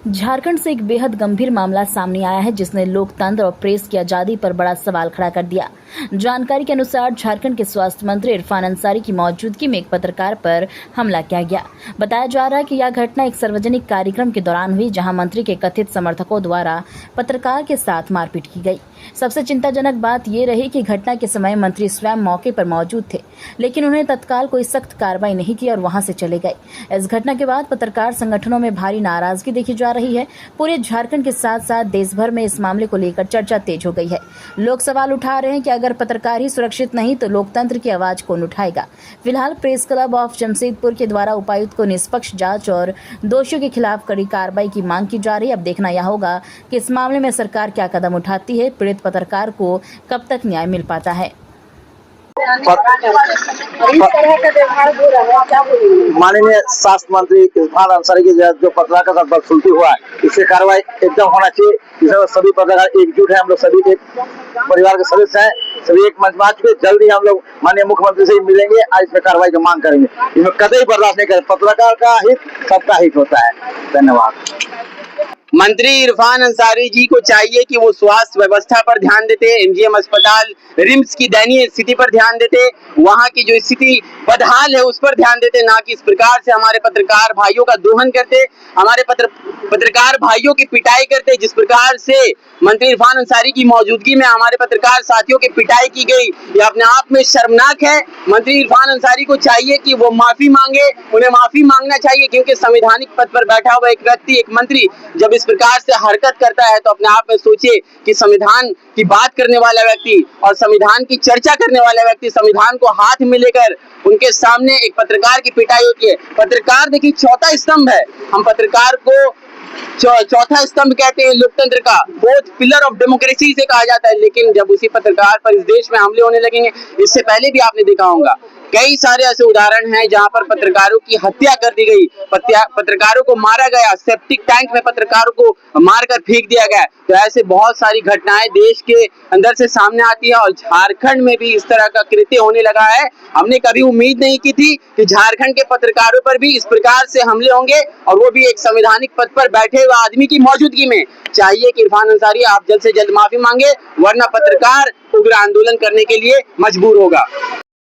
झारखंड से एक बेहद गंभीर मामला सामने आया है जिसने लोकतंत्र और प्रेस की आजादी पर बड़ा सवाल खड़ा कर दिया। जानकारी के अनुसार झारखंड के स्वास्थ्य मंत्री इरफान अंसारी की मौजूदगी में एक पत्रकार पर हमला किया गया। बताया जा रहा है कि यह घटना एक सार्वजनिक कार्यक्रम के दौरान हुई जहां मंत्री के कथित समर्थकों द्वारा पत्रकार के साथ मारपीट की गई। सबसे चिंताजनक बात यह रही कि घटना के समय मंत्री स्वयं मौके पर मौजूद थे, लेकिन उन्होंने तत्काल कोई सख्त कार्रवाई नहीं की और वहां से चले गए। इस घटना के बाद पत्रकार संगठनों में भारी नाराजगी देखी जा रही है। पूरे झारखंड के साथ साथ देश भर में इस मामले को लेकर चर्चा तेज हो गई है। लोग सवाल उठा रहे हैं कि अगर पत्रकार ही सुरक्षित नहीं तो लोकतंत्र की आवाज कौन उठाएगा। फिलहाल प्रेस क्लब ऑफ जमशेदपुर के द्वारा उपायुक्त को निष्पक्ष जांच और दोषियों के खिलाफ कड़ी कार्रवाई की मांग की जा रही है। अब देखना यह होगा कि इस मामले में सरकार क्या कदम उठाती है। पीड़ित पत्रकार को कब तक न्याय मिल पाता है। माननीय स्वास्थ्य मंत्री इरफान अंसारी की जो पत्रकार का साथ बदसलूकी हुआ है, इससे कार्रवाई एकदम होना चाहिए। इसमें सभी पत्रकार एकजुट हैं, हम लोग सभी एक परिवार के सदस्य हैं, सभी एक मंच पे जल्द ही हम लोग माननीय मुख्यमंत्री से मिलेंगे और इसमें कार्रवाई की मांग करेंगे। इसमें कतई बर्दाश्त नहीं करें। पत्रकार का हित सबका हित होता है। धन्यवाद। मंत्री इरफान अंसारी जी को चाहिए कि वो स्वास्थ्य व्यवस्था पर ध्यान देते, एमजीएम अस्पताल रिम्स की दयनीय स्थिति पर ध्यान देते, वहां की जो स्थिति बदहाल है उस पर ध्यान देते, ना कि इस प्रकार से हमारे पत्रकार भाइयों का दोहन करते, हमारे पत्रकार भाइयों की पिटाई करते। जिस प्रकार से मंत्री इरफान अंसारी की मौजूदगी में हमारे पत्रकार साथियों की पिटाई की गई, यह अपने आप में शर्मनाक है। मंत्री इरफान अंसारी को चाहिए कि वो माफी मांगे, उन्हें माफी मांगना चाहिए, क्योंकि संवैधानिक पद पर बैठा हुआ एक व्यक्ति, एक मंत्री जब इस प्रकार से हरकत करता है तो अपने आप में सोचे कि संविधान की बात करने वाला व्यक्ति और संविधान की चर्चा करने वाला व्यक्ति संविधान को हाथ में लेकर उनके सामने एक पत्रकार की पिटाई होती है। पत्रकार देखिए चौथा स्तंभ है, हम पत्रकार को चौथा स्तंभ कहते हैं लोकतंत्र का, फोर्थ पिलर ऑफ डेमोक्रेसी से कहा जाता है। लेकिन जब उसी पत्रकार पर इस देश में हमले होने लगेंगे, इससे पहले भी आपने देखा होगा कई सारे ऐसे उदाहरण हैं जहां पर पत्रकारों की हत्या कर दी गई, पत्रकारों को मारा गया, सेप्टिक टैंक में पत्रकारों को मारकर फेंक दिया गया। तो ऐसे बहुत सारी घटनाएं देश के अंदर से सामने आती है और झारखंड में भी इस तरह का कृत्य होने लगा है। हमने कभी उम्मीद नहीं की थी कि झारखंड के पत्रकारों पर भी इस प्रकार से हमले होंगे, और वो भी एक संवैधानिक पद पर बैठे हुए आदमी की मौजूदगी में। चाहिए कि इरफान अंसारी आप जल्द से जल्द माफी मांगे, वरना पत्रकार उग्र आंदोलन करने के लिए मजबूर होगा।